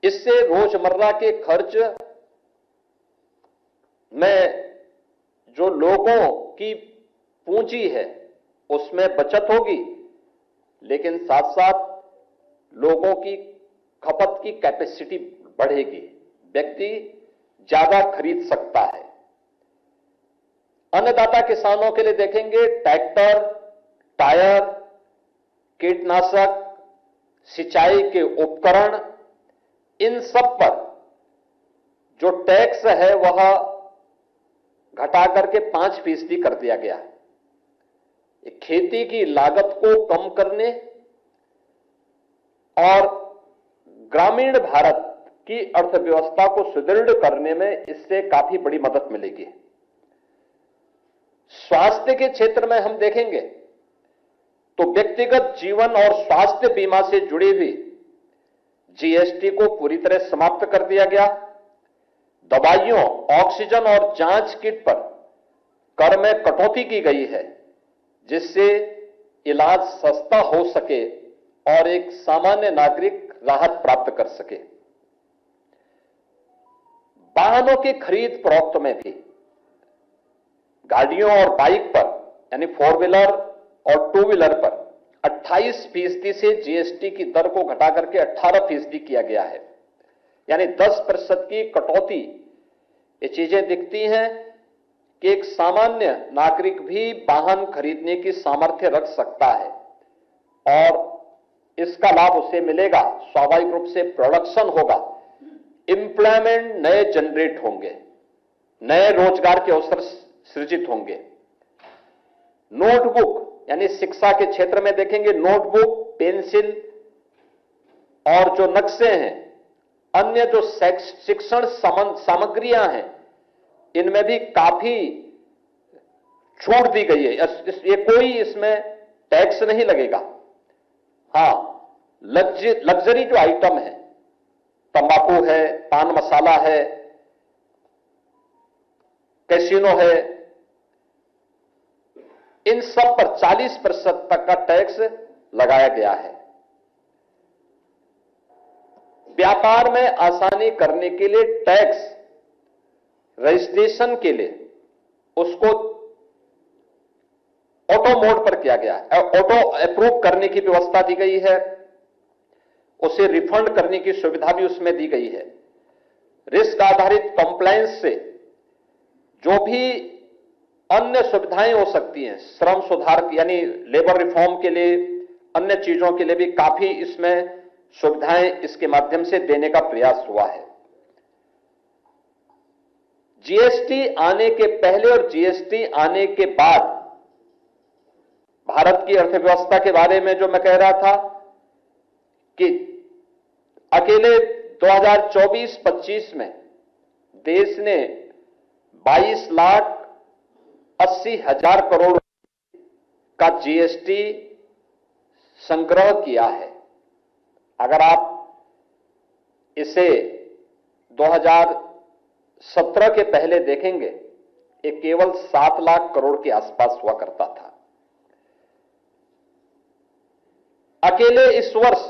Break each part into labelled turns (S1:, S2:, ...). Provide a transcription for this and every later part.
S1: इससे रोजमर्रा के खर्च में जो लोगों की पूंजी है उसमें बचत होगी, लेकिन साथ साथ लोगों की खपत की कैपेसिटी बढ़ेगी, व्यक्ति ज्यादा खरीद सकता है। अन्नदाता किसानों के लिए देखेंगे ट्रैक्टर, टायर, कीटनाशक, सिंचाई के उपकरण, इन सब पर जो टैक्स है वह घटा करके 5% कर दिया गया है। खेती की लागत को कम करने और ग्रामीण भारत की अर्थव्यवस्था को सुदृढ़ करने में इससे काफी बड़ी मदद मिलेगी। स्वास्थ्य के क्षेत्र में हम देखेंगे तो व्यक्तिगत जीवन और स्वास्थ्य बीमा से जुड़ी हुई जीएसटी को पूरी तरह समाप्त कर दिया गया। दवाइयों, ऑक्सीजन और जांच किट पर कर में कटौती की गई है, जिससे इलाज सस्ता हो सके और एक सामान्य नागरिक राहत प्राप्त कर सके। वाहनों की खरीद फरोख्त में भी गाड़ियों और बाइक पर यानी 4 व्हीलर और 2 व्हीलर पर 28% से जीएसटी की दर को घटा करके 18% किया गया है, यानी 10% की कटौती। ये चीजें दिखती हैं कि एक सामान्य नागरिक भी वाहन खरीदने की सामर्थ्य रख सकता है और इसका लाभ उसे मिलेगा। स्वाभाविक रूप से प्रोडक्शन होगा, एम्प्लॉयमेंट नए जनरेट होंगे, नए रोजगार के अवसर सृजित होंगे। नोटबुक यानी शिक्षा के क्षेत्र में देखेंगे नोटबुक, पेंसिल और जो नक्शे हैं, अन्य जो शिक्षण सामग्रियां हैं, इनमें भी काफी छूट दी गई है। ये कोई इसमें टैक्स नहीं लगेगा। हां, लग्जरी जो आइटम है, तंबाकू है, पान मसाला है, कैसीनो है, इन सब पर 40% तक का टैक्स लगाया गया है। व्यापार में आसानी करने के लिए टैक्स रजिस्ट्रेशन के लिए उसको ऑटो मोड पर किया गया है, ऑटो अप्रूव करने की व्यवस्था दी गई है, उसे रिफंड करने की सुविधा भी उसमें दी गई है। रिस्क आधारित कंप्लायंस से जो भी अन्य सुविधाएं हो सकती हैं, श्रम सुधार यानी लेबर रिफॉर्म के लिए, अन्य चीजों के लिए भी काफी इसमें सुविधाएं इसके माध्यम से देने का प्रयास हुआ है। जीएसटी आने के पहले और जीएसटी आने के बाद भारत की अर्थव्यवस्था के बारे में जो मैं कह रहा था कि अकेले 2024-25 में देश ने 22,80,000 करोड़ का जीएसटी संग्रह किया है। अगर आप इसे 2017 के पहले देखेंगे, ये केवल 7 लाख करोड़ के आसपास हुआ करता था। अकेले इस वर्ष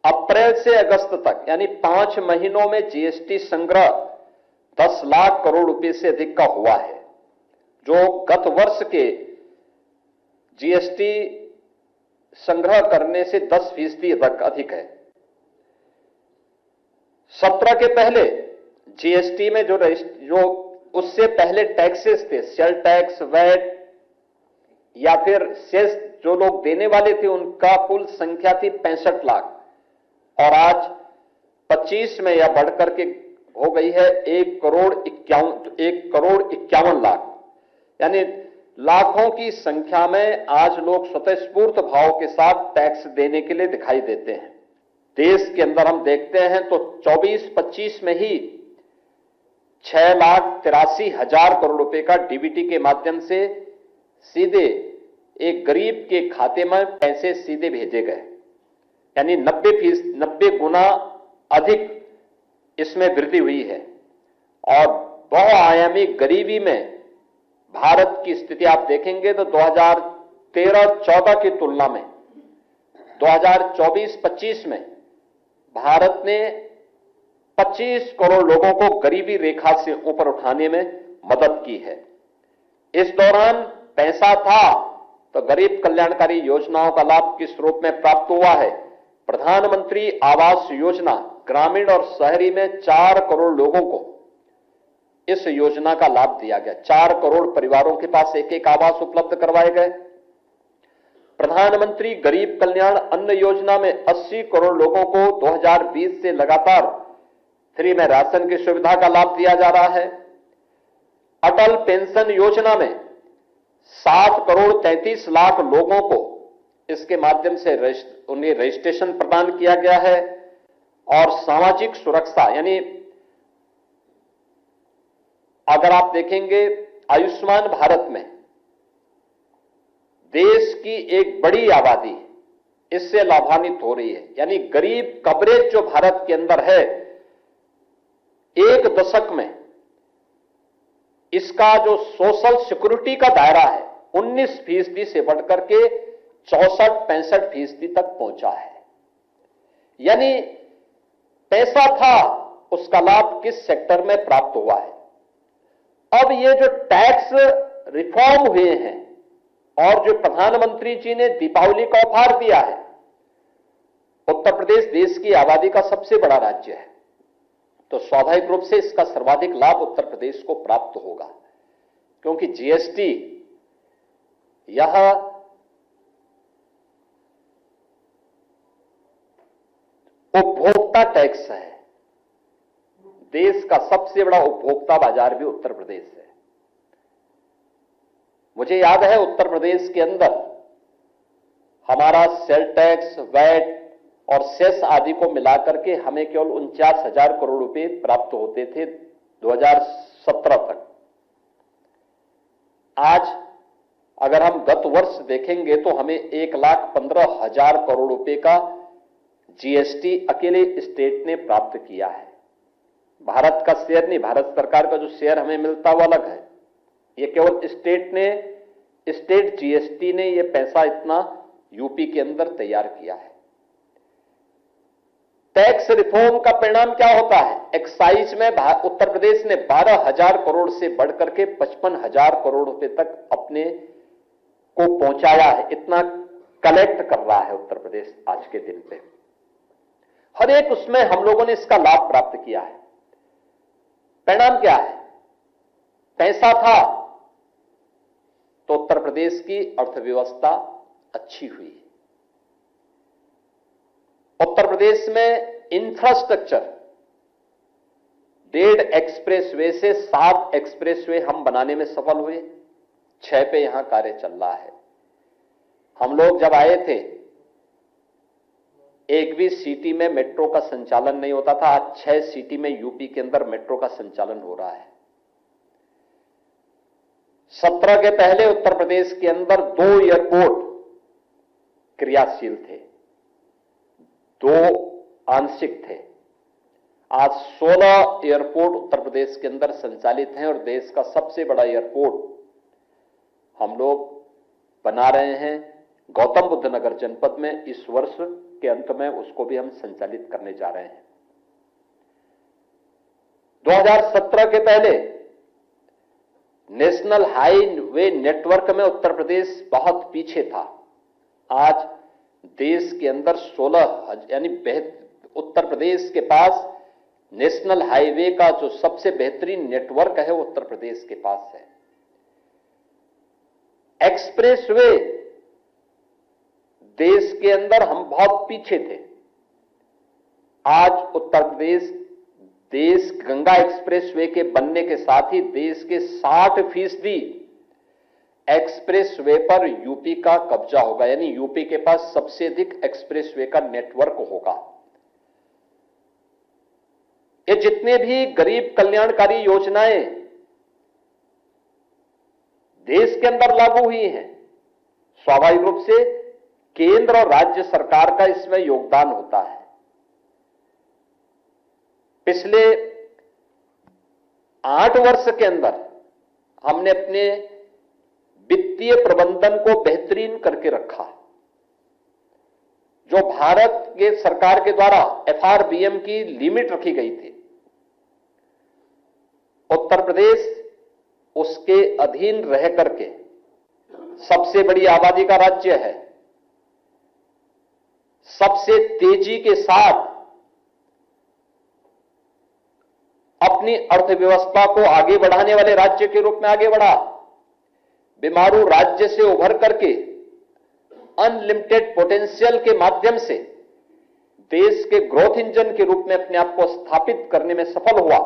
S1: अप्रैल से अगस्त तक यानी 5 महीनों में जीएसटी संग्रह 10 लाख करोड़ रुपए से अधिक का हुआ है, जो गत वर्ष के जीएसटी संग्रह करने से 10% अधिक है। 17 के पहले जीएसटी में जो उससे पहले टैक्सेस थे, सेल टैक्स, वैट या फिर सेस जो लोग देने वाले थे, उनका कुल संख्या थी 65 लाख और आज 25 में यह बढ़कर के हो गई है 1,51 लाख, यानी लाखों की संख्या में आज लोग स्वतःस्फूर्त भाव के साथ टैक्स देने के लिए दिखाई देते हैं। देश के अंदर हम देखते हैं तो 24-25 में ही 6,83,000 करोड़ रुपए का डीबीटी के माध्यम से सीधे एक गरीब के खाते में पैसे सीधे भेजे गए, यानी 90 गुना अधिक इसमें वृद्धि हुई है। और बहुआयामी गरीबी में भारत की स्थिति आप देखेंगे तो 2013-14 की तुलना में 2024-25 में भारत ने 25 करोड़ लोगों को गरीबी रेखा से ऊपर उठाने में मदद की है। इस दौरान पैसा था तो गरीब कल्याणकारी योजनाओं का लाभ किस रूप में प्राप्त हुआ है? प्रधानमंत्री आवास योजना ग्रामीण और शहरी में 4 करोड़ लोगों को इस योजना का लाभ दिया गया। 4 करोड़ परिवारों के पास एक एक आवास उपलब्ध करवाए गए। प्रधानमंत्री गरीब कल्याण अन्न योजना में 80 करोड़ लोगों को 2020 से लगातार फ्री में राशन की सुविधा का लाभ दिया जा रहा है। अटल पेंशन योजना में 7 करोड़ 33 लाख लोगों को इसके माध्यम से उन्हें रजिस्ट्रेशन प्रदान किया गया है। और सामाजिक सुरक्षा यानी अगर आप देखेंगे आयुष्मान भारत में देश की एक बड़ी आबादी इससे लाभान्वित हो रही है। यानी गरीब कवरेज जो भारत के अंदर है, एक दशक में इसका जो सोशल सिक्योरिटी का दायरा है 19% से बढ़कर के 64-65% तक पहुंचा है। यानी पैसा था, उसका लाभ किस सेक्टर में प्राप्त हुआ है। अब ये जो टैक्स रिफॉर्म हुए हैं और जो प्रधानमंत्री जी ने दीपावली का उपहार दिया है, उत्तर प्रदेश देश की आबादी का सबसे बड़ा राज्य है, तो स्वाभाविक रूप से इसका सर्वाधिक लाभ उत्तर प्रदेश को प्राप्त होगा, क्योंकि जीएसटी यह उपभोक्ता टैक्स है। देश का सबसे बड़ा उपभोक्ता बाजार भी उत्तर प्रदेश है। मुझे याद है उत्तर प्रदेश के अंदर हमारा सेल टैक्स, वैट और सेस आदि को मिलाकर के हमें केवल 49,000 करोड़ रुपए प्राप्त होते थे 2017 तक। आज अगर हम गत वर्ष देखेंगे तो हमें 1,15,000 करोड़ रुपए का जीएसटी अकेले स्टेट ने प्राप्त किया है। भारत का शेयर नहीं, भारत सरकार का जो शेयर हमें मिलता वो अलग है। ये केवल स्टेट जीएसटी ने ये पैसा इतना यूपी के अंदर तैयार किया है। टैक्स रिफॉर्म का परिणाम क्या होता है? एक्साइज में उत्तर प्रदेश ने 12,000 करोड़ से बढ़कर के 55,000 करोड़ रुपए तक अपने को पहुंचाया है। इतना कलेक्ट कर रहा है उत्तर प्रदेश आज के दिन पे। हर एक उसमें हम लोगों ने इसका लाभ प्राप्त किया है। परिणाम क्या है? पैसा था तो उत्तर प्रदेश की अर्थव्यवस्था अच्छी हुई। उत्तर प्रदेश में इंफ्रास्ट्रक्चर 1.5 एक्सप्रेसवे से 7 एक्सप्रेसवे हम बनाने में सफल हुए। 6 पे यहां कार्य चल रहा है। हम लोग जब आए थे एक भी सिटी में मेट्रो का संचालन नहीं होता था। आज 6 सिटी में यूपी के अंदर मेट्रो का संचालन हो रहा है। 17 के पहले उत्तर प्रदेश के अंदर 2 एयरपोर्ट क्रियाशील थे, 2 आंशिक थे। आज 16 एयरपोर्ट उत्तर प्रदेश के अंदर संचालित हैं और देश का सबसे बड़ा एयरपोर्ट हम लोग बना रहे हैं गौतम बुद्ध नगर जनपद में। इस वर्ष के अंत में उसको भी हम संचालित करने जा रहे हैं। 2017 के पहले नेशनल हाईवे नेटवर्क में उत्तर प्रदेश बहुत पीछे था। आज देश के अंदर 16 यानी उत्तर प्रदेश के पास नेशनल हाईवे का जो सबसे बेहतरीन नेटवर्क है वो उत्तर प्रदेश के पास है। एक्सप्रेसवे देश के अंदर हम बहुत पीछे थे। आज उत्तर प्रदेश देश गंगा एक्सप्रेसवे के बनने के साथ ही देश के 60% एक्सप्रेसवे पर यूपी का कब्जा होगा। यानी यूपी के पास सबसे अधिक एक्सप्रेसवे का नेटवर्क होगा। ये जितने भी गरीब कल्याणकारी योजनाएं देश के अंदर लागू हुई हैं, स्वाभाविक रूप से केंद्र और राज्य सरकार का इसमें योगदान होता है। पिछले 8 वर्ष के अंदर हमने अपने वित्तीय प्रबंधन को बेहतरीन करके रखा। जो भारत के सरकार के द्वारा एफआरबीएम की लिमिट रखी गई थी, उत्तर प्रदेश उसके अधीन रह करके सबसे बड़ी आबादी का राज्य है, सबसे तेजी के साथ अपनी अर्थव्यवस्था को आगे बढ़ाने वाले राज्य के रूप में आगे बढ़ा, बीमारू राज्य से उभर करके अनलिमिटेड पोटेंशियल के माध्यम से देश के ग्रोथ इंजन के रूप में अपने आप को स्थापित करने में सफल हुआ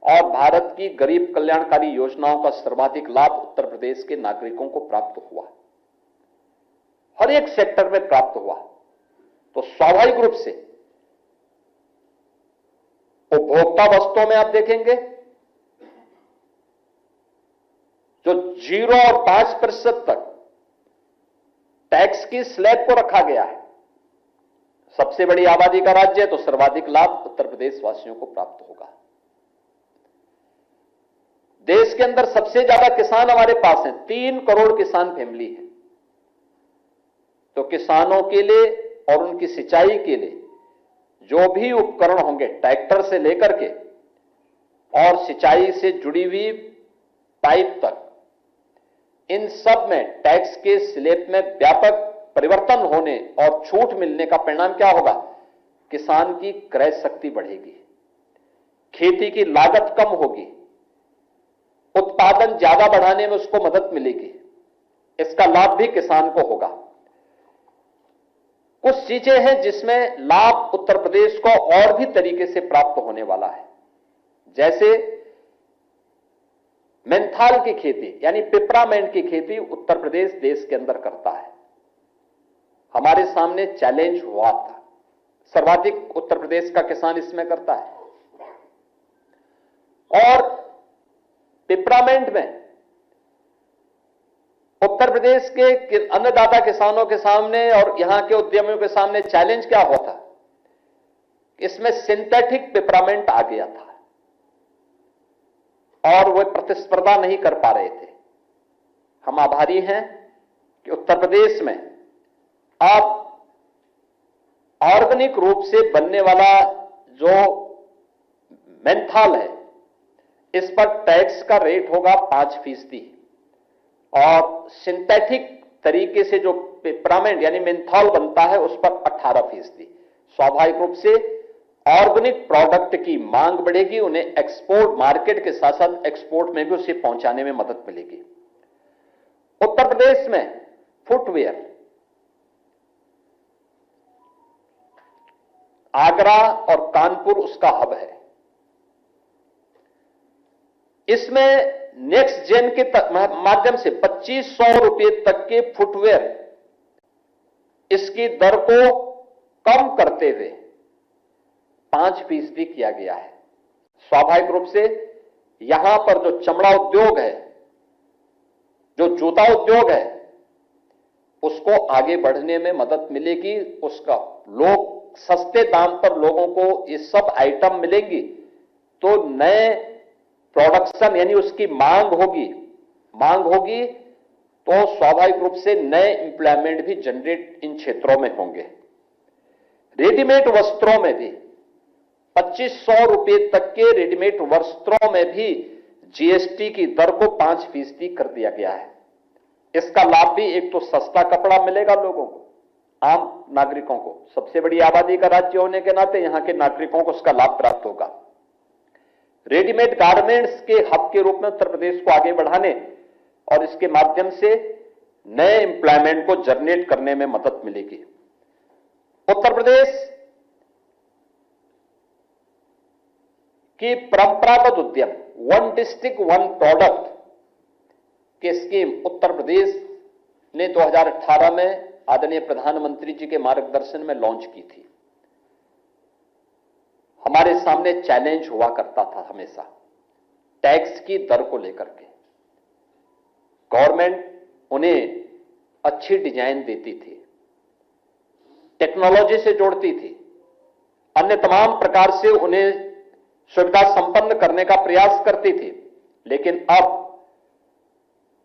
S1: और भारत की गरीब कल्याणकारी योजनाओं का सर्वाधिक लाभ उत्तर प्रदेश के नागरिकों को प्राप्त हुआ, हर एक सेक्टर में प्राप्त हुआ। तो स्वाभाविक रूप से उपभोक्ता वस्तुओं में आप देखेंगे जो 0 और 5% तक टैक्स की स्लैब को रखा गया है, सबसे बड़ी आबादी का राज्य है तो सर्वाधिक लाभ उत्तर प्रदेश वासियों को प्राप्त होगा। देश के अंदर सबसे ज्यादा किसान हमारे पास हैं, 3 करोड़ किसान फैमिली है। तो किसानों के लिए और उनकी सिंचाई के लिए जो भी उपकरण होंगे, ट्रैक्टर से लेकर के और सिंचाई से जुड़ी हुई पाइप तक, इन सब में टैक्स के स्लैब में व्यापक परिवर्तन होने और छूट मिलने का परिणाम क्या होगा? किसान की क्रय शक्ति बढ़ेगी, खेती की लागत कम होगी, उत्पादन ज्यादा बढ़ाने में उसको मदद मिलेगी, इसका लाभ भी किसान को होगा। कुछ चीजें हैं जिसमें लाभ उत्तर प्रदेश को और भी तरीके से प्राप्त होने वाला है, जैसे मेंथाल की खेती यानी पिपरामेंट की खेती उत्तर प्रदेश देश के अंदर करता है। हमारे सामने चैलेंज हुआ था, सर्वाधिक उत्तर प्रदेश का किसान इसमें करता है और पिपरामेंट में उत्तर प्रदेश के अन्नदाता किसानों के सामने और यहां के उद्यमियों के सामने चैलेंज क्या होता? इसमें सिंथेटिक पिपरामेंट आ गया था और वे प्रतिस्पर्धा नहीं कर पा रहे थे। हम आभारी हैं कि उत्तर प्रदेश में अब ऑर्गेनिक रूप से बनने वाला जो मेंथाल है, इस पर टैक्स का रेट होगा 5% और सिंथेटिक तरीके से जो पिपरामेंट यानी मेंथॉल बनता है उस पर 18%। स्वाभाविक रूप से ऑर्गेनिक प्रोडक्ट की मांग बढ़ेगी, उन्हें एक्सपोर्ट मार्केट के साथ साथ एक्सपोर्ट में भी उसे पहुंचाने में मदद मिलेगी। उत्तर प्रदेश में फुटवेयर, आगरा और कानपुर उसका हब है। इसमें नेक्स्ट जेन के माध्यम से 2500 रुपए तक के फुटवेयर इसकी दर को कम करते हुए 5% किया गया है। स्वाभाविक रूप से यहां पर जो चमड़ा उद्योग है, जो जूता उद्योग है, उसको आगे बढ़ने में मदद मिलेगी। उसका लोग सस्ते दाम पर लोगों को ये सब आइटम मिलेंगी तो नए प्रोडक्शन यानी उसकी मांग होगी तो स्वाभाविक रूप से नए एम्प्लॉयमेंट भी जनरेट इन क्षेत्रों में होंगे। रेडीमेड वस्त्रों में भी 2500 रुपए तक के रेडीमेड वस्त्रों में भी जीएसटी की दर को 5% कर दिया गया है। इसका लाभ भी एक तो सस्ता कपड़ा मिलेगा लोगों को, आम नागरिकों को, सबसे बड़ी आबादी का राज्य होने के नाते यहां के नागरिकों को उसका लाभ प्राप्त होगा। रेडीमेड गारमेंट्स के हब के रूप में उत्तर प्रदेश को आगे बढ़ाने और इसके माध्यम से नए एम्प्लॉयमेंट को जनरेट करने में मदद मिलेगी। उत्तर प्रदेश की परंपरागत उद्यम वन डिस्ट्रिक्ट वन प्रोडक्ट की स्कीम उत्तर प्रदेश ने 2018 में आदरणीय प्रधानमंत्री जी के मार्गदर्शन में लॉन्च की थी। हमारे सामने चैलेंज हुआ करता था हमेशा टैक्स की दर को लेकर के। गवर्नमेंट उन्हें अच्छी डिजाइन देती थी, टेक्नोलॉजी से जोड़ती थी, अन्य तमाम प्रकार से उन्हें सुविधा संपन्न करने का प्रयास करती थी, लेकिन अब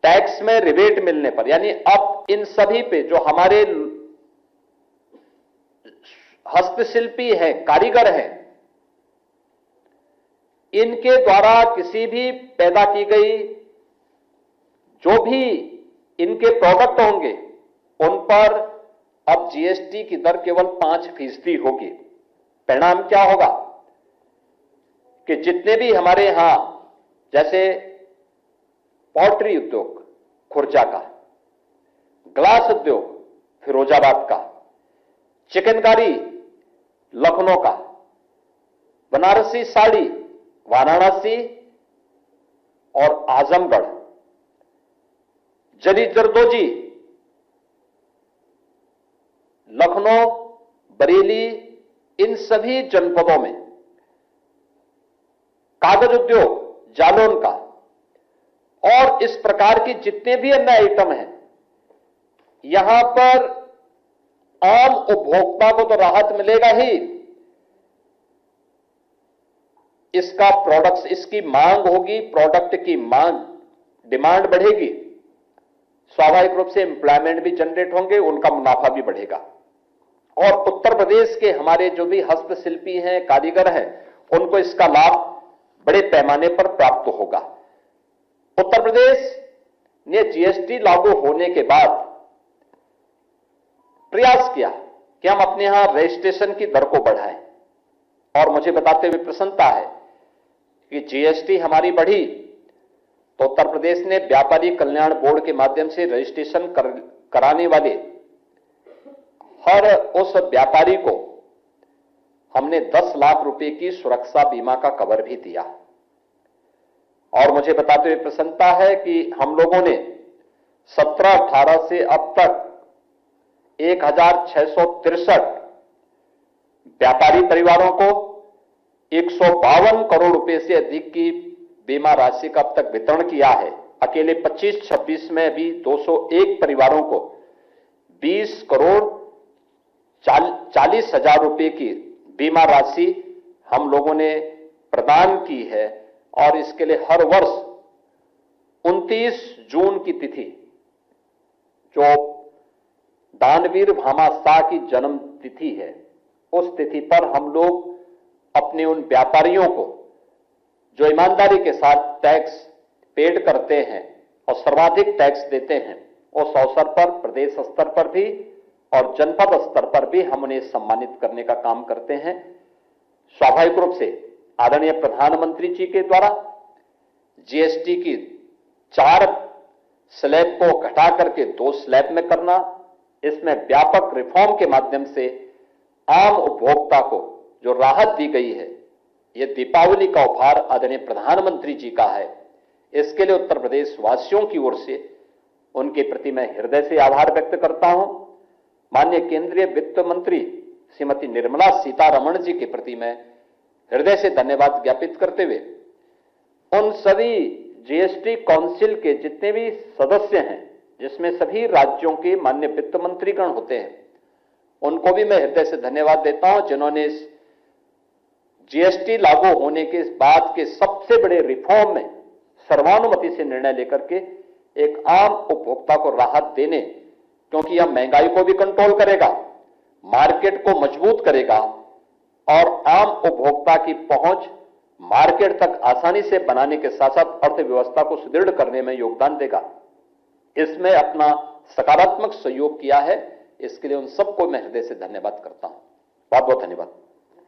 S1: टैक्स में रिबेट मिलने पर यानी अब इन सभी पे जो हमारे हस्तशिल्पी हैं, कारीगर हैं, इनके द्वारा किसी भी पैदा की गई जो भी इनके प्रोडक्ट होंगे उन पर अब जीएसटी की दर केवल 5% होगी। परिणाम क्या होगा कि जितने भी हमारे यहां जैसे पॉल्ट्री उद्योग खुर्जा का, ग्लास उद्योग फिरोजाबाद का, चिकनकारी लखनऊ का, बनारसी साड़ी वाराणसी और आजमगढ़, जरी जरदोजी लखनऊ, बरेली, इन सभी जनपदों में, कागज उद्योग जालौन का और इस प्रकार की जितने भी अन्य आइटम हैं, यहां पर आम उपभोक्ता को तो राहत मिलेगा ही, इसका प्रोडक्ट्स, इसकी मांग होगी, प्रोडक्ट की मांग, डिमांड बढ़ेगी, स्वाभाविक रूप से एम्प्लॉयमेंट भी जनरेट होंगे, उनका मुनाफा भी बढ़ेगा। और उत्तर प्रदेश के हमारे जो भी हस्तशिल्पी हैं, कारीगर हैं, उनको इसका लाभ बड़े पैमाने पर प्राप्त होगा। उत्तर प्रदेश ने जीएसटी लागू होने के बाद प्रयास किया कि हम अपने यहां रजिस्ट्रेशन की दर को बढ़ाएं, और मुझे बताते हुए प्रसन्नता है कि जीएसटी हमारी बढ़ी तो उत्तर प्रदेश ने व्यापारी कल्याण बोर्ड के माध्यम से रजिस्ट्रेशन कराने वाले हर उस व्यापारी को हमने 10 लाख रुपए की सुरक्षा बीमा का कवर भी दिया। और मुझे बताते हुए प्रसन्नता है कि हम लोगों ने 17-18 से अब तक 1663 व्यापारी परिवारों को 152 करोड़ रुपए से अधिक की बीमा राशि का अब तक वितरण किया है। अकेले 25-26 में भी 201 परिवारों को 20 करोड़ 40 हजार रुपए की बीमा राशि हम लोगों ने प्रदान की है। और इसके लिए हर वर्ष 29 जून की तिथि, जो दानवीर भामा शाह की जन्म तिथि है, उस तिथि पर हम लोग अपने उन व्यापारियों को जो ईमानदारी के साथ टैक्स पेड करते हैं और सर्वाधिक टैक्स देते हैं, उस अवसर पर प्रदेश स्तर पर भी और जनपद स्तर पर भी हम उन्हें सम्मानित करने का काम करते हैं। स्वाभाविक रूप से आदरणीय प्रधानमंत्री जी के द्वारा जीएसटी की 4 स्लैब को घटा करके 2 स्लैब में करना, इसमें व्यापक रिफॉर्म के माध्यम से आम उपभोक्ता को जो राहत दी गई है, यह दीपावली का उपहार आदरणीय प्रधानमंत्री जी का है। इसके लिए उत्तर प्रदेश वासियों की ओर से उनके प्रति मैं हृदय से आभार व्यक्त करता हूं। माननीय केंद्रीय वित्त मंत्री श्रीमती निर्मला सीतारमण जी के प्रति मैं हृदय से धन्यवाद ज्ञापित करते हुए उन सभी जीएसटी काउंसिल के जितने भी सदस्य हैं, जिसमें सभी राज्यों के माननीय वित्त मंत्रीगण होते हैं, उनको भी मैं हृदय से धन्यवाद देता हूं, जिन्होंने इस जीएसटी लागू होने के बाद के सबसे बड़े रिफॉर्म में सर्वानुमति से निर्णय लेकर के एक आम उपभोक्ता को राहत देने, क्योंकि यह महंगाई को भी कंट्रोल करेगा, मार्केट को मजबूत करेगा और आम उपभोक्ता की पहुंच मार्केट तक आसानी से बनाने के साथ साथ अर्थव्यवस्था को सुदृढ़ करने में योगदान देगा। इसमें अपना सकारात्मक सहयोग किया है, इसके लिए उन सबको मैं हृदय से धन्यवाद करता हूं। बहुत बहुत धन्यवाद।